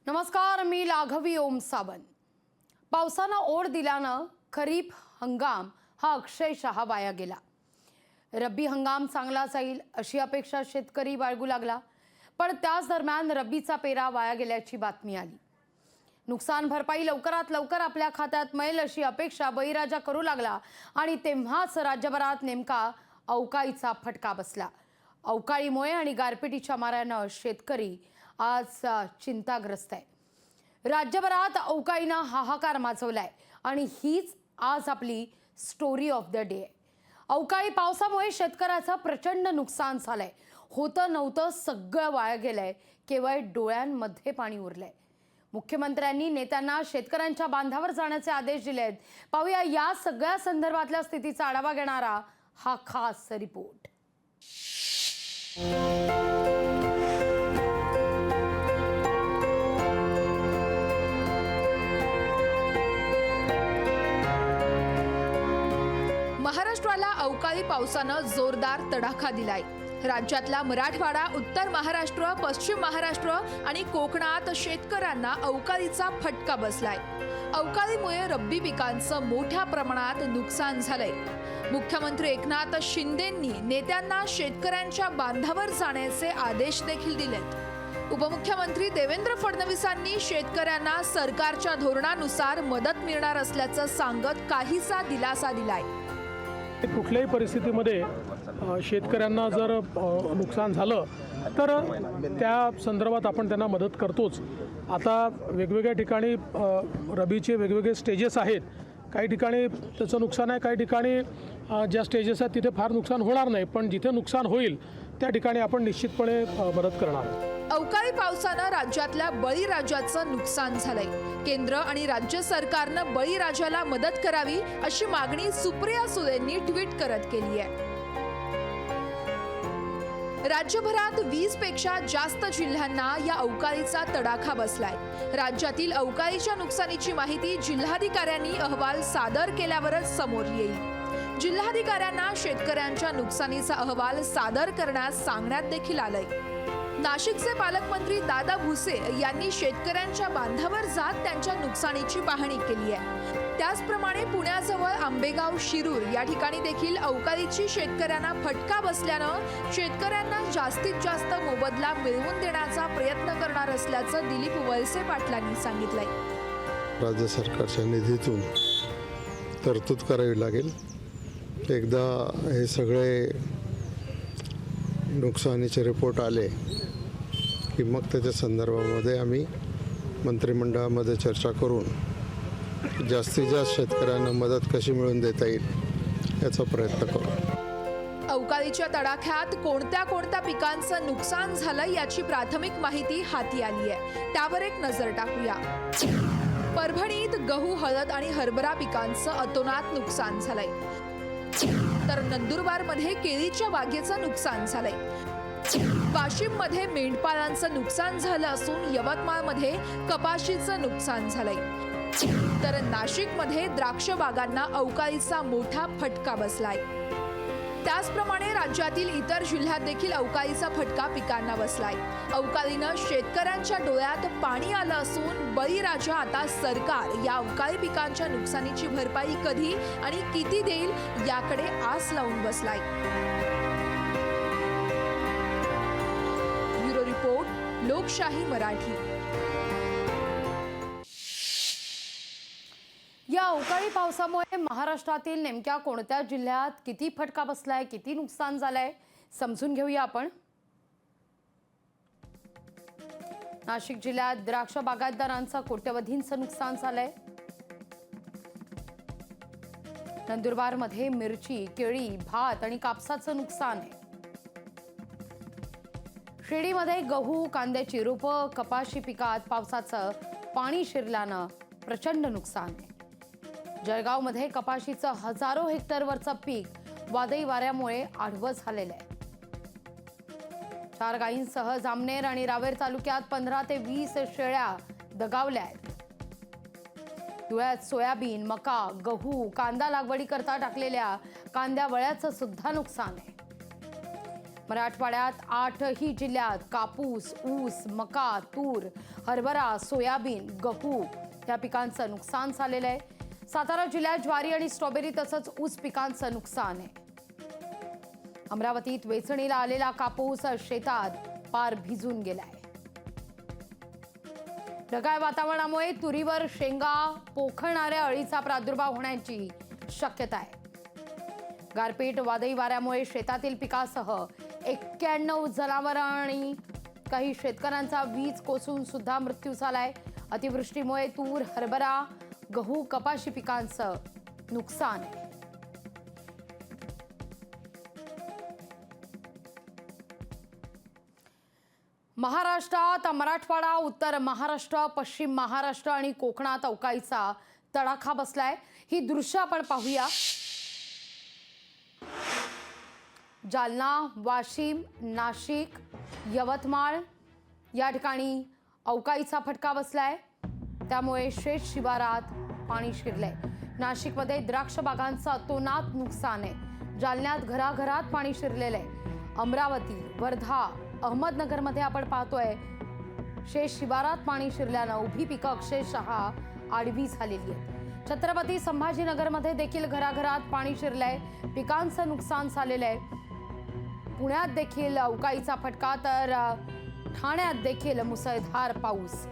नमस्कार, मी लाघवी ओम सावंत। पावसानं ओढ दिल्यानं खरीप हंगाम हा अक्षरशः वाया गेला। रब्बी हंगाम चांगला जाईल अशी अपेक्षा शेतकरी बाळगू लागला, पण त्याच दरम्यान रब्बीचा पेरा वाया गेल्याची बातमी आली। नुकसान भरपाई लवकरात लवकर आपल्या खात्यात मिळेल अशी अपेक्षा बळीराजा करू लागला आणि तेव्हाच राज्यभरात नेमका अवकाळीचा फटका बसला। अवकाळीमुळे आणि गारपिटीच्या माऱ्यानं शेतकरी आज चिंताग्रस्त आहे। राज्यभरात अवकाळीनं हाहाकार माजवलाय आणि हीच आज आपली स्टोरी ऑफ द डे आहे। अवकाळी पावसामुळे शेतकऱ्याचं प्रचंड नुकसान झालंय। होतं नव्हतं सगळं वाया गेलंय, केवळ डोळ्यांमध्ये पाणी उरलंय। मुख्यमंत्र्यांनी नेत्यांना शेतकऱ्यांच्या बांधावर जाण्याचे आदेश दिलेत। पाहूया या सगळ्या संदर्भातल्या स्थितीचा आढावा घेणारा हा खास रिपोर्ट। महाराष्ट्राला अवकाळी पावसानं जोरदार तडाखा दिलाय। राज्यातला मराठवाडा, उत्तर महाराष्ट्र, पश्चिम महाराष्ट्र आणि कोकणात शेतकऱ्यांना अवकाळीचा फटका बसलाय। अवकाळीमुळे रब्बी पिकांचं मोठ्या प्रमाणात नुकसान झालंय। मुख्यमंत्री एकनाथ शिंदेंनी नेत्यांना शेतकऱ्यांच्या बांधावर जाण्याचे आदेश देखील दिलेत। उपमुख्यमंत्री देवेंद्र फडणवीसांनी शेतकऱ्यांना सरकारच्या धोरणानुसार मदत मिळणार असल्याचं सांगत काहीसा दिलासा दिलाय। कुठल्याही परिस्थितीमध्ये शेतकऱ्यांना जर नुकसान झालं तर त्या संदर्भात आपण त्यांना मदत करतोच। आता वेगवेगळ्या ठिकाणी रबीचे वेगवेगळे स्टेजेस आहेत। काही ठिकाणी त्याचं नुकसान आहे, काही ठिकाणी ज्या स्टेजेस आहेत तिथे फार नुकसान होणार नाही, पण जिथे नुकसान होईल त्या ठिकाणी आपण निश्चितपणे मदत करणार। अवकाळी पावसानं राज्यातल्या बळीराजाचं नुकसान झालंय। केंद्र आणि राज्य सरकारनं बळीराजाला मदत करावी अशी मागणी सुप्रिया सुळेंनी ट्विट करत केली आहे। राज्यभरात 20 पेक्षा जास्त जिल्ह्यांना या अवकाळीचा तडाखा बसलाय। राज्यातील अवकाळीच्या नुकसानीची माहिती जिल्हाधिकाऱ्यांनी अहवाल सादर केल्यावरच समोर येईल। जिल्हाधिकाऱ्यांना शेतकऱ्यांच्या नुकसानीचा अहवाल सादर करण्यास सांगण्यात देखील आलंय। नाशिकचे पालकमंत्री दादा भुसे यांनी शेतकऱ्यांच्या बांधावर जात त्यांच्या नुकसानीची पाहणी केली आहे। त्याचप्रमाणे पुण्याजवळ आंबेगाव शिरूर या ठिकाणी देखील अवकाळीची शेतकऱ्यांना फटका बसल्यानं शेतकऱ्यांना जास्तीत जास्त मोबदला मिळवून देण्याचा प्रयत्न करणार असल्याचं दिलीप वळसे पाटलांनी सांगितलंय। राज्य सरकारच्या निधीतून तरतूद करावी लागेल। एकदा हे सगळे नुकसानीचे रिपोर्ट आले की मग त्याच्या संदर्भामध्ये आम्ही मंत्रिमंडळामध्ये चर्चा करून जास्तीत जास्त शेतकऱ्यांना मदत कशी मिळवून देता येईल याचा प्रयत्न करू। अवकाळीच्या तडाख्यात कोणत्या पिकांचं नुकसान झालं याची प्राथमिक माहिती हाती आली आहे। त्यावर एक नजर टाकूया। परभणीत गहू, हळद आणि हरभरा पिकांचं अतोनात नुकसान झालंय, तर नंदुरबारमध्ये केळीच्या बागेचं नुकसान झालंय। वाशिममध्ये मेंढपाळांचं नुकसान झालं असून यवतमाळमध्ये कपाशीचं नुकसान झालंय, तर नाशिकमध्ये द्राक्ष बागांना अवकाळीचा मोठा फटका बसलाय। त्याचप्रमाणे राज्यातील इतर जिल्ह्यात देखील अवकाळीचा फटका पिकांना बसलाय। अवकाळीनं शेतकऱ्यांच्या डोळ्यात पाणी आलं असून बळीराजा आता सरकार या अवकाळी पिकांच्या नुकसानीची भरपाई कधी आणि किती देईल याकडे आस लावून बसलाय। ब्युरो रिपोर्ट, लोकशाही मराठी। या अवकाळी पावसामुळे महाराष्ट्रातील नेमक्या कोणत्या जिल्ह्यात किती फटका बसलाय, किती नुकसान झालंय समजून घेऊया आपण। नाशिक जिल्ह्यात द्राक्ष बागायतदारांचं कोट्यवधींचं नुकसान झालंय। नंदुरबारमध्ये मिरची, केळी, भात आणि कापसाचं नुकसान आहे। शिर्डीमध्ये गहू, कांद्याची रोपं, कपाशी पिकात पावसाचं पाणी शिरल्यानं प्रचंड नुकसान आहे। जळगावमध्ये कपाशीचं हजारो हेक्टरवरचं पीक वादळी वाऱ्यामुळे आडवं झालेलं आहे। 4 गायींसह जामनेर आणि रावेर तालुक्यात 15 ते 20 शेळ्या दगावल्या आहेत। धुळ्यात सोयाबीन, मका, गहू, कांदा लागवडीकरता टाकलेल्या कांद्या वळ्याचं सुद्धा नुकसान आहे। मराठवाड्यात 8ही जिल्ह्यात कापूस, ऊस, मका, तूर, हरभरा, सोयाबीन, गहू या पिकांचं नुकसान झालेलं आहे। सातारा जिल्ह्यात ज्वारी आणि स्ट्रॉबेरी तसंच ऊस पिकांचं नुकसान आहे। अमरावतीत वेचणीला आलेला कापूस शेतात पार भिजून गेलाय। ढगाळ वातावरणामुळे तुरीवर शेंगा पोखणाऱ्या अळीचा प्रादुर्भाव होण्याची शक्यता आहे। गारपीट, वादळी वाऱ्यामुळे शेतातील पिकासह 91 जनावरं आणि काही शेतकऱ्यांचा वीज कोसळून सुद्धा मृत्यू झालाय। अतिवृष्टीमुळे तूर, हरभरा, गहू, कपाशी पिकांचं नुकसान आहे। महाराष्ट्रात मराठवाडा, उत्तर महाराष्ट्र, पश्चिम महाराष्ट्र आणि कोकणात अवकाळीचा तडाखा बसलाय। ही दृश्य आपण पाहूया। जालना, वाशिम, नाशिक, यवतमाळ या ठिकाणी अवकाळीचा फटका बसलाय। त्यामुळे शेत शिवारात पाणी शिरलंय। नाशिकमध्ये द्राक्ष बागांचं अतोनात नुकसान आहे। जालन्यात घराघरात पाणी शिरलेलं आहे। अमरावती, वर्धा, अहमदनगरमध्ये आपण पाहतोय शेत शिवारात पाणी शिरल्यानं उभी पिकं अक्षरशः आडवी झालेली आहेत। छत्रपती संभाजीनगरमध्ये देखील घराघरात पाणी शिरलंय, पिकांचं नुकसान झालेलं आहे। पुण्यात देखील अवकाळीचा फटका, तर ठाण्यात देखील मुसळधार पाऊस।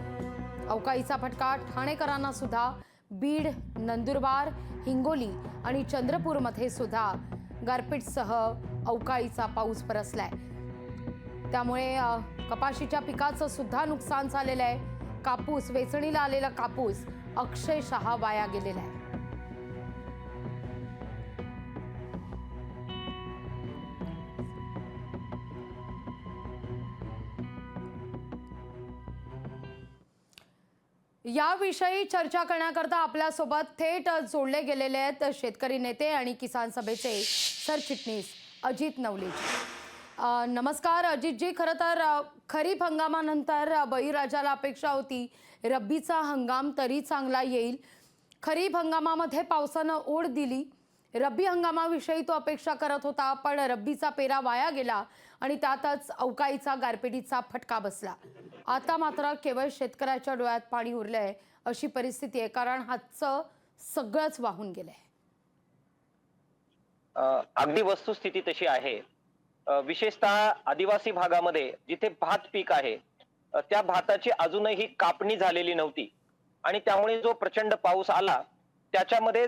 अवकाळीचा फटका ठाणेकरांना सुद्धा बीड, नंदुरबार, हिंगोली आणि चंद्रपूरमध्ये सुद्धा गारपीटसह अवकाळीचा पाऊस बरसलाय। त्यामुळे कपाशीच्या पिकाचं सुद्धा नुकसान झालेलं आहे। कापूस, वेचणीला आलेला कापूस अक्षरशः वाया गेलेला आहे। याविषयी चर्चा करण्याकरता आपल्यासोबत थेट जोडले गेलेले आहेत शेतकरी नेते आणि किसान सभेचे सरचिटणीस अजित नवलेजी। नमस्कार अजितजी। खरं तर खरीप हंगामानंतर बळीराजाला अपेक्षा होती रब्बीचा हंगाम तरी चांगला येईल। खरीप हंगामामध्ये पावसानं ओढ दिली, रब्बी हंगामाविषयी तो अपेक्षा करत होता, पण रब्बीचा पेरा वाया गेला आणि त्यातच अवकाळीचा, गारपिटीचा फटका बसला। आता मात्र केवळ शेतकऱ्याच्या डोळ्यात पाणी उरलंय अशी परिस्थिती आहे, कारण हातचं सगळंच वाहून गेलंय। अगदी वस्तुस्थिती तशी आहे। विशेषतः आदिवासी भागामध्ये जिथे भात पीक आहे त्या भाताची अजूनही कापणी झालेली नव्हती आणि त्यामुळे जो प्रचंड पाऊस आला त्याच्यामध्ये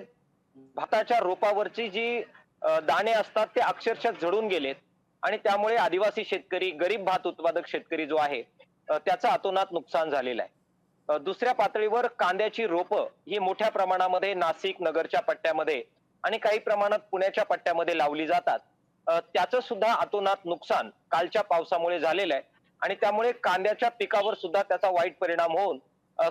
भाताच्या रोपावरची जी दाणे असतात ते अक्षरशः झडून गेलेत आणि त्यामुळे आदिवासी शेतकरी, गरीब भात उत्पादक शेतकरी जो आहे त्याचं अतोनात नुकसान झालेलं आहे। दुसऱ्या पातळीवर कांद्याची रोपं ही मोठ्या प्रमाणामध्ये नाशिक, नगरच्या पट्ट्यामध्ये आणि काही प्रमाणात पुण्याच्या पट्ट्यामध्ये लावली जातात। त्याचं सुद्धा अतोनात नुकसान कालच्या पावसामुळे झालेलं आहे आणि त्यामुळे कांद्याच्या पिकावर सुद्धा त्याचा वाईट परिणाम होऊन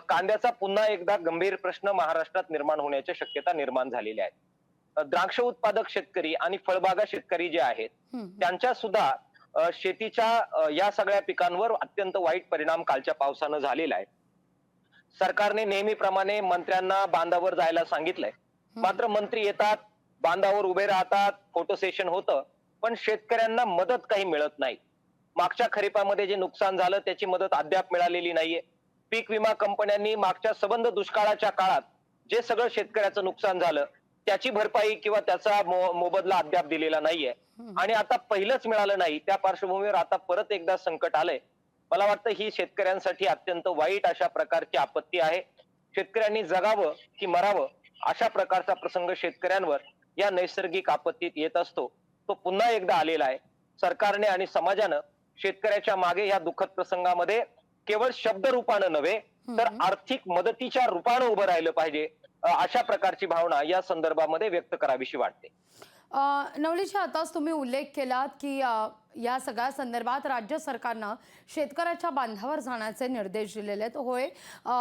कांद्याचा पुन्हा एकदा गंभीर प्रश्न महाराष्ट्रात निर्माण होण्याच्या शक्यता निर्माण झालेल्या आहेत। द्राक्ष उत्पादक शेतकरी आणि फळबागा शेतकरी जे आहेत त्यांच्या सुद्धा शेतीच्या या सगळ्या पिकांवर अत्यंत वाईट परिणाम कालच्या पावसानं झालेला आहे। सरकारने नेहमीप्रमाणे मंत्र्यांना बांधावर जायला सांगितलंय, मात्र मंत्री येतात, बांधावर उभे राहतात, फोटो सेशन होतं, पण शेतकऱ्यांना मदत काही मिळत नाही। मागच्या खरीपामध्ये जे नुकसान झालं त्याची मदत अद्याप मिळालेली नाहीये। पीक विमा कंपन्यांनी मागच्या सबंध दुष्काळाच्या काळात जे सगळं शेतकऱ्याचं नुकसान झालं त्याची भरपाई किंवा त्याचा मोबदला अद्याप दिलेला नाहीये आणि आता पहिलंच मिळालं नाही त्या पार्श्वभूमीवर आता परत एकदा संकट आलंय। मला वाटतं ही शेतकऱ्यांसाठी अत्यंत वाईट अशा प्रकारची आपत्ती आहे। शेतकऱ्यांनी जगावं की मरावं अशा प्रकारचा प्रसंग शेतकऱ्यांवर या नैसर्गिक आपत्तीत येत असतो, तो पुन्हा एकदा आलेला आहे। सरकारने आणि समाजानं शेतकऱ्याच्या मागे या दुःखद प्रसंगामध्ये केवळ शब्द रूपानं नव्हे तर आर्थिक मदतीच्या रूपानं उभं राहिलं पाहिजे, अशा प्रकारची भावना या संदर्भामध्ये व्यक्त करावीशी वाटते। नवलेजी, आताच तुम्ही उल्लेख केलात की या सगळ्या संदर्भात राज्य सरकारनं शेतकऱ्याच्या बांधावर जाण्याचे निर्देश दिलेले आहेत। होय,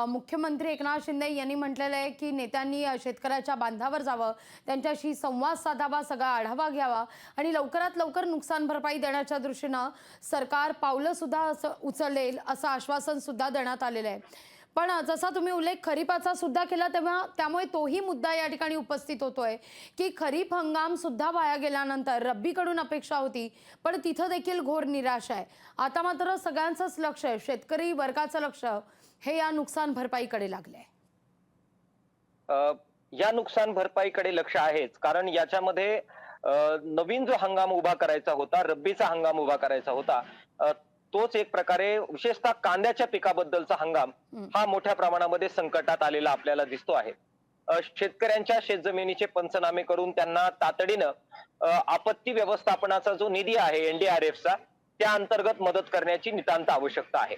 मुख्यमंत्री एकनाथ शिंदे यांनी म्हटलेलं आहे की नेत्यांनी शेतकऱ्याच्या बांधावर जावं, त्यांच्याशी संवाद साधावा, सगळा आढावा घ्यावा आणि लवकरात लवकर नुकसान भरपाई देण्याच्या दृष्टीनं सरकार पावलं सुद्धा उचलेल असं आश्वासन सुद्धा देण्यात आलेलं आहे। पण जसा तुम्ही उल्लेख खरीपाचा सुद्धा केला तेव्हा त्यामुळे तोही मुद्दा या ठिकाणी उपस्थित होतोय की खरीप हंगाम सुद्धा वाया गेल्यानंतर रब्बीकडून अपेक्षा होती पण तिथं देखील घोर निराशा आहे. आता मात्र सगळ्यांचंच लक्ष आहे, शेतकरी वर्गाचं लक्ष हे या नुकसान भरपाईकडे लागलंय. या नुकसान भरपाईकडे लक्ष आहेच, कारण याच्यामध्ये नवीन जो हंगाम उभा करायचा होता, रब्बीचा हंगाम उभा करायचा होता, तोच एक प्रकारे विशेषतः कांद्याच्या पिकाबद्दलचा हंगाम हा मोठ्या प्रमाणामध्ये संकटात आलेला आपल्याला दिसतो आहे. शेतकऱ्यांच्या शेतजमिनीचे पंचनामे करून त्यांना तातडीनं आपत्ती व्यवस्थापनाचा जो निधी आहे NDRFचा, त्या अंतर्गत मदत करण्याची नितांत आवश्यकता आहे.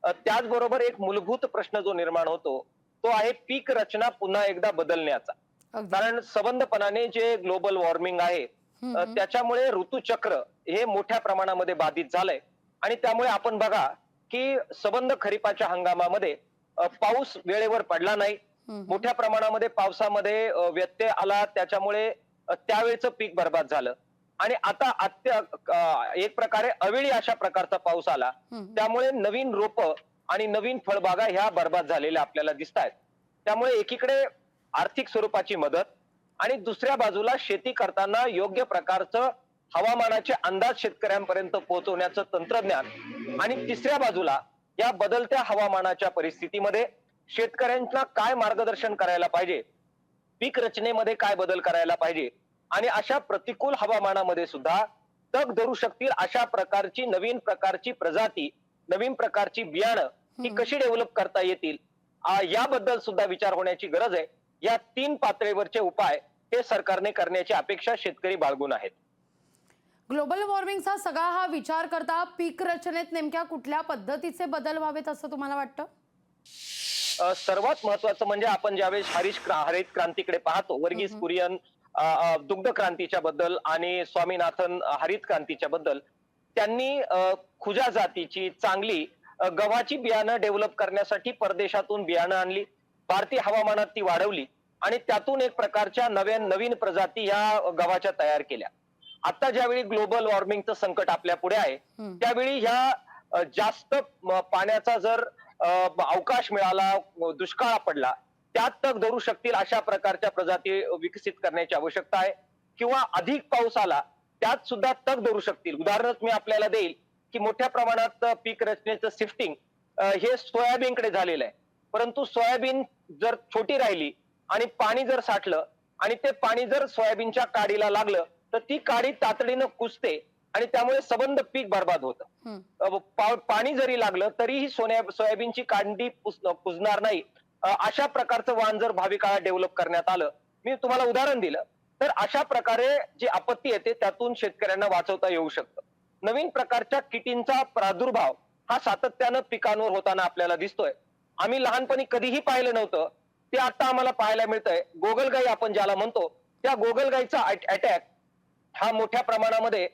त्याचबरोबर एक मूलभूत प्रश्न जो निर्माण होतो तो आहे पीक रचना पुन्हा एकदा बदलण्याचा. अगदी. कारण सबंधपणाने जे ग्लोबल वॉर्मिंग आहे त्याच्यामुळे ऋतुचक्र हे मोठ्या प्रमाणामध्ये बाधित झालंय आणि त्यामुळे आपण बघा की सबंध खरीपाच्या हंगामामध्ये पाऊस वेळेवर पडला नाही, मोठ्या प्रमाणामध्ये पावसामध्ये व्यत्यय आला, त्याच्यामुळे त्यावेळेचं पीक बर्बाद झालं आणि आता एक प्रकारे अवेळी अशा प्रकारचा पाऊस आला, त्यामुळे नवीन रोप आणि नवीन फळबागा ह्या बर्बाद झालेल्या आपल्याला दिसत आहेत. त्यामुळे एकीकडे आर्थिक स्वरूपाची मदत आणि दुसऱ्या बाजूला शेती करताना योग्य प्रकारचं हवामानाचे अंदाज शेतकऱ्यांपर्यंत पोहोचवण्याचं तंत्रज्ञान आणि तिसऱ्या बाजूला या बदलत्या हवामानाच्या परिस्थितीमध्ये शेतकऱ्यांना काय मार्गदर्शन करायला पाहिजे, पीक रचनेमध्ये काय बदल करायला पाहिजे आणि अशा प्रतिकूल हवामानामध्ये सुद्धा तग धरू शकतील अशा प्रकारची नवीन प्रकारची प्रजाती, नवीन प्रकारची बियाणं ही कशी डेव्हलप करता येतील याबद्दल सुद्धा विचार होण्याची गरज आहे. या 3 पातळीवरचे उपाय हे सरकारने करण्याची अपेक्षा शेतकरी बाळगून आहेत. ग्लोबल वॉर्मिंगचा सगळा हा विचार करता पीक रचनेत नेमक्या कुठल्या पद्धतीचे बदल व्हावेत असं तुम्हाला वाटतं? सर्वात महत्वाचं म्हणजे आपण ज्यावेळेस हरित क्रांतीकडे पाहतो, वर्गीस कुरियन दुग्ध क्रांतीच्या बद्दल आणि स्वामीनाथन हरित क्रांतीच्या बद्दल, त्यांनी खुजा जातीची चांगली गव्हाची बियाणं डेव्हलप करण्यासाठी परदेशातून बियाणं आणली, भारतीय हवामानात ती वाढवली आणि त्यातून एक प्रकारच्या नवीन प्रजाती ह्या गव्हाच्या तयार केल्या. आता ज्यावेळी ग्लोबल वॉर्मिंगचं संकट आपल्या पुढे आहे त्यावेळी ह्या जास्त पाण्याचा जर अवकाश मिळाला, दुष्काळ पडला, त्यात तग धरू शकतील अशा प्रकारच्या प्रजाती विकसित करण्याची आवश्यकता आहे किंवा अधिक पाऊस आला त्यात सुद्धा तग धरू शकतील. उदाहरणच मी आपल्याला देईल की मोठ्या प्रमाणात पीक रचनेचं शिफ्टिंग हे सोयाबीनकडे झालेलं आहे, परंतु सोयाबीन जर छोटी राहिली आणि पाणी जर साठलं आणि ते पाणी जर सोयाबीनच्या काडीला लागलं तर ती काडी तातडीनं कुजते आणि त्यामुळे सबंध पीक बर्बाद होतं. पाणी जरी लागलं तरीही सोयाबीनची कांडी कुजणार नाही अशा प्रकारचं वाण जर भावी काळात डेव्हलप करण्यात आलं, मी तुम्हाला उदाहरण दिलं, तर अशा प्रकारे जी आपत्ती येते त्यातून शेतकऱ्यांना वाचवता येऊ शकतं. नवीन प्रकारच्या किटींचा प्रादुर्भाव हा सातत्यानं पिकांवर होताना आपल्याला दिसतोय. आम्ही लहानपणी कधीही पाहिलं नव्हतं ते आता आम्हाला पाहायला मिळतंय. गोगलगाई आपण ज्याला म्हणतो, त्या गोगलगाईचा अटॅक हा मोठ्या प्रमाणामध्ये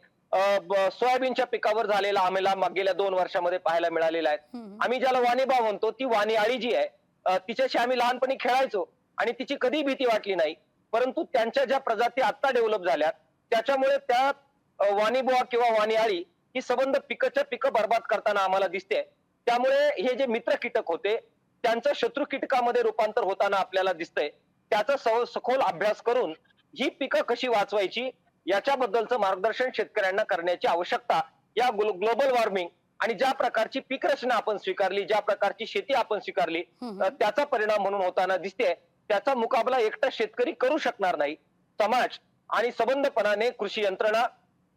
सोयाबीनच्या पिकावर झालेला आम्हाला गेल्या 2 वर्षामध्ये पाहायला मिळालेला आहे. आम्ही ज्याला वाणीबा म्हणतो, ती वाणी आळी जी आहे तिच्याशी आम्ही लहानपणी खेळायचो आणि तिची कधी भीती वाटली नाही, परंतु त्यांच्या ज्या प्रजाती आता डेव्हलप झाल्या त्याच्यामुळे त्या वाणीबुवा किंवा वाणी आळी ही सबंध पिकं बर्बाद करताना आम्हाला दिसते. त्यामुळे हे जे मित्र कीटक होते त्यांचं शत्रू कीटकामध्ये रूपांतर होताना आपल्याला दिसतंय. त्याचा सखोल अभ्यास करून ही पिकं कशी वाचवायची याच्याबद्दलचं मार्गदर्शन शेतकऱ्यांना करण्याची आवश्यकता या ग्लोबल वॉर्मिंग आणि ज्या प्रकारची पीक रचना आपण स्वीकारली, ज्या प्रकारची शेती आपण स्वीकारली त्याचा परिणाम म्हणून होताना दिसते. त्याचा मुकाबला एकटा शेतकरी करू शकणार नाही. समाज आणि सबंधपणाने कृषी यंत्रणा,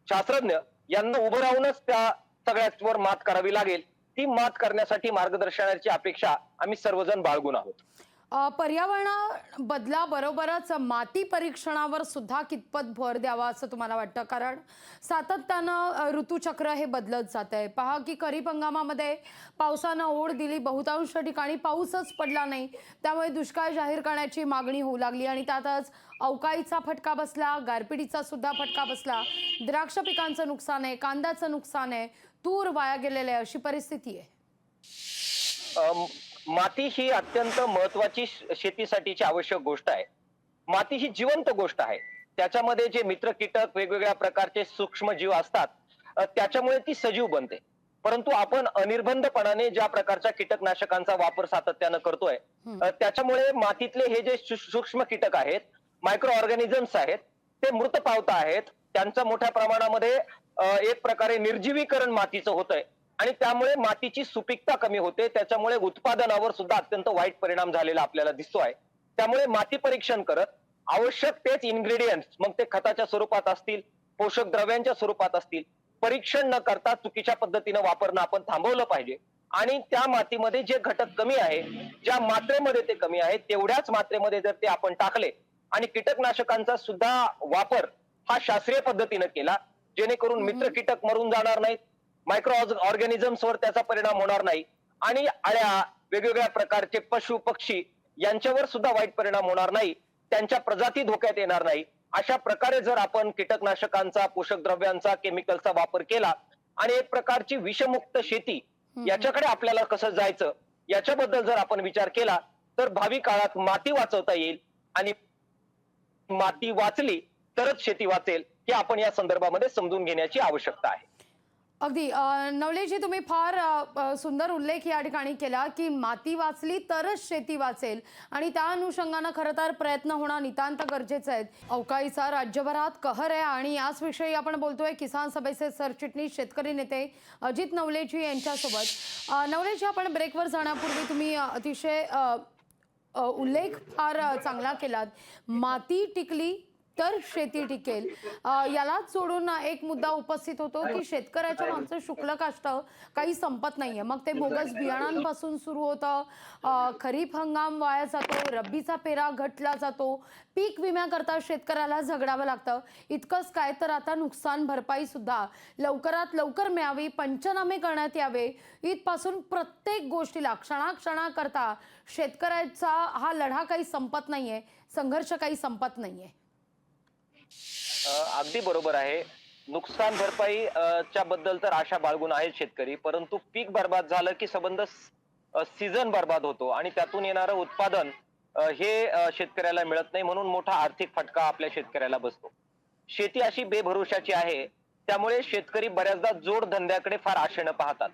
शास्त्रज्ञ यांना उभं राहूनच त्या सगळ्यावर मात करावी लागेल. ती मात करण्यासाठी मार्गदर्शनाची अपेक्षा आम्ही सर्वजण बाळगून आहोत. पर्यावरण बदलाबरोबरच माती परीक्षणावर सुद्धा कितपत भर द्यावा असं तुम्हाला वाटतं? कारण सातत्यानं ऋतुचक्र हे बदलत जात आहे. पहा की खरीप हंगामामध्ये पावसानं ओढ दिली, बहुतांश ठिकाणी पाऊसच पडला नाही, त्यामुळे दुष्काळ जाहीर करण्याची मागणी होऊ लागली आणि त्यातच अवकाळीचा फटका बसला, गारपिटीचा सुद्धा फटका बसला, द्राक्ष पिकांचं नुकसान आहे, कांद्याचं नुकसान आहे, तूर वाया गेलेलं आहे, अशी परिस्थिती आहे. माती ही अत्यंत महत्वाची शेतीसाठीची आवश्यक गोष्ट आहे. माती ही जिवंत गोष्ट आहे. त्याच्यामध्ये जे मित्र कीटक, वेगवेगळ्या प्रकारचे सूक्ष्म जीव असतात त्याच्यामुळे ती सजीव बनते. परंतु आपण अनिर्बंधपणाने ज्या प्रकारच्या कीटकनाशकांचा वापर सातत्यानं करतोय त्याच्यामुळे मातीतले हे जे सूक्ष्म कीटक आहेत, मायक्रो ऑर्गॅनिझम्स आहेत, ते मृत पावत आहेत. त्यांचं मोठ्या प्रमाणामध्ये एक प्रकारे निर्जीवीकरण मातीचं होतंय आणि त्यामुळे मातीची सुपीकता कमी होते. त्याच्यामुळे उत्पादनावर सुद्धा अत्यंत वाईट परिणाम झालेला आपल्याला दिसतोय. त्यामुळे माती परीक्षण करत आवश्यक तेच इन्ग्रेडियंट्स, मग ते खताच्या स्वरूपात असतील, पोषक द्रव्यांच्या स्वरूपात असतील, परीक्षण न करता चुकीच्या पद्धतीनं वापरणं आपण थांबवलं पाहिजे. आणि त्या मातीमध्ये जे घटक कमी आहे, ज्या मात्रेमध्ये ते कमी आहे, तेवढ्याच मात्रेमध्ये जर ते आपण टाकले आणि कीटकनाशकांचा सुद्धा वापर हा शास्त्रीय पद्धतीनं केला, जेणेकरून मित्र कीटक मरून जाणार नाहीत, मायक्रो ऑर्गॅनिझम्सवर त्याचा परिणाम होणार नाही आणि अळ्या, वेगवेगळ्या प्रकारचे पशु पक्षी यांच्यावर सुद्धा वाईट परिणाम होणार नाही, त्यांच्या प्रजाती धोक्यात येणार नाही. अशा प्रकारे जर आपण कीटकनाशकांचा, पोषक द्रव्यांचा, केमिकलचा वापर केला आणि एक प्रकारची विषमुक्त शेती याच्याकडे आपल्याला कसं जायचं याच्याबद्दल जर आपण विचार केला तर भावी काळात माती वाचवता येईल आणि माती वाचली तरच शेती वाचेल, हे आपण या संदर्भामध्ये समजून घेण्याची आवश्यकता आहे. अगदी नवलेशजी, तुम्ही फार सुंदर उल्लेख या ठिकाणी केला की माती वाचली तरच शेती वाचेल आणि त्या अनुषंगानं खरं तर प्रयत्न होणं नितांत गरजेचं आहे. अवकाळीचा राज्यभरात कहर आहे आणि याच विषयी आपण बोलतोय किसान सभेचे सरचिटणीस शेतकरी नेते अजित नवलेजी यांच्यासोबत. नवलेजी, आपण ब्रेकवर जाण्यापूर्वी तुम्ही अतिशय उल्लेख फार चांगला केलात. माती टिकली तर शेती टिकेल. यालाच जोडून एक मुद्दा उपस्थित होतो की शेतकऱ्याच्या मागचं शुल्क काष्ट काही संपत नाहीये. मग ते बोगस बियाणांपासून सुरू होतं, खरीप हंगाम वाया जातो, रब्बीचा पेरा घटला जातो, पीक विम्याकरता शेतकऱ्याला झगडावं लागतं. इतकंच काय तर आता नुकसान भरपाई सुद्धा लवकरात लवकर मिळावी, पंचनामे करण्यात यावे, इथपासून प्रत्येक गोष्टीला क्षणाक्षणाकरता शेतकऱ्याचा हा लढा काही संपत नाहीये, संघर्ष काही संपत नाहीये. अगदी बरोबर आहे. नुकसान भरपाई च्या बद्दल तर आशा बाळगून आहेत शेतकरी, परंतु पीक बर्बाद झालं की संबंध सीझन बर्बाद होतो आणि त्यातून येणारं उत्पादन हे शेतकऱ्याला मिळत नाही, म्हणून मोठा आर्थिक फटका आपल्या शेतकऱ्याला बसतो. शेती अशी बेभरोशाची आहे, त्यामुळे शेतकरी बऱ्याचदा जोडधंद्याकडे फार आशेनं पाहतात.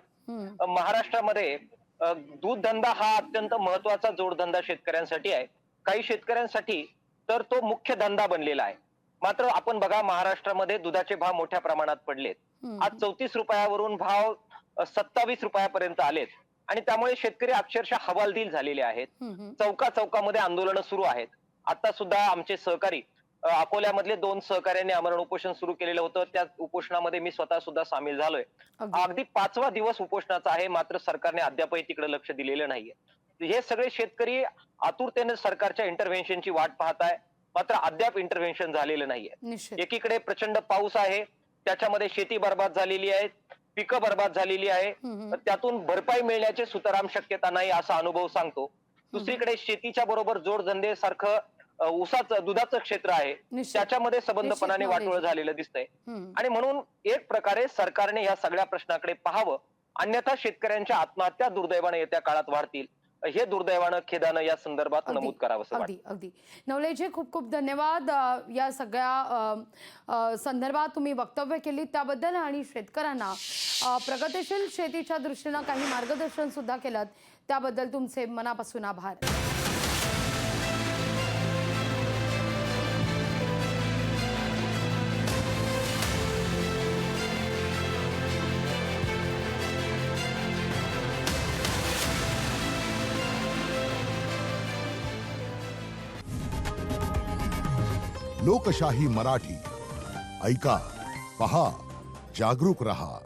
महाराष्ट्रामध्ये दूध धंदा हा अत्यंत महत्वाचा जोडधंदा शेतकऱ्यांसाठी आहे. काही शेतकऱ्यांसाठी तर तो मुख्य धंदा बनलेला आहे. मात्र आपण बघा, महाराष्ट्रामध्ये दुधाचे भाव मोठ्या प्रमाणात पडलेत. आज 34 रुपयावरून भाव 27 रुपयापर्यंत आलेत आणि त्यामुळे शेतकरी अक्षरशः हवालदिल झालेले आहेत. चौकामध्ये आंदोलनं सुरू आहेत. आता सुद्धा आमचे सहकारी अकोल्यामधले 2 सहकार्यांनी आमरण उपोषण सुरू केलेलं होतं. त्या उपोषणामध्ये मी स्वतः सुद्धा सामील झालोय. अगदी 5वा दिवस उपोषणाचा आहे, मात्र सरकारने अद्यापही तिकडे लक्ष दिलेलं नाहीये. हे सगळे शेतकरी आतुरतेने सरकारच्या इंटरव्हेन्शनची वाट पाहताय, मात्र अद्याप इंटरव्हेन्शन झालेलं नाहीये. एकीकडे प्रचंड पाऊस आहे, त्याच्यामध्ये शेती बर्बाद झालेली आहे, पिकं बर्बाद झालेली आहे, त्यातून भरपाई मिळण्याची सुतराम शक्यता नाही असा अनुभव सांगतो. दुसरीकडे शेतीच्या बरोबर जोडधंदे सारखं ऊसाचं, दुधाचं क्षेत्र आहे, त्याच्यामध्ये सबंधपणाने वाटोळ झालेलं दिसतंय. आणि म्हणून एक प्रकारे सरकारने या सगळ्या प्रश्नाकडे पाहावं, अन्यथा शेतकऱ्यांच्या आत्महत्या दुर्दैवाने येत्या काळात वाढतील, हे दुर्दैवानं, खेदानं या संदर्भात नमूद करावं. अगदी नवलेजी, खूप खूप धन्यवाद या सगळ्या संदर्भात तुम्ही वक्तव्य केली त्याबद्दल आणि शेतकऱ्यांना प्रगतिशील शेतीच्या दृष्टीनं काही मार्गदर्शन सुद्धा केलं त्याबद्दल तुमचे मनापासून आभार. लोकशाही मराठी ऐका, पहा, जागरूक रहा.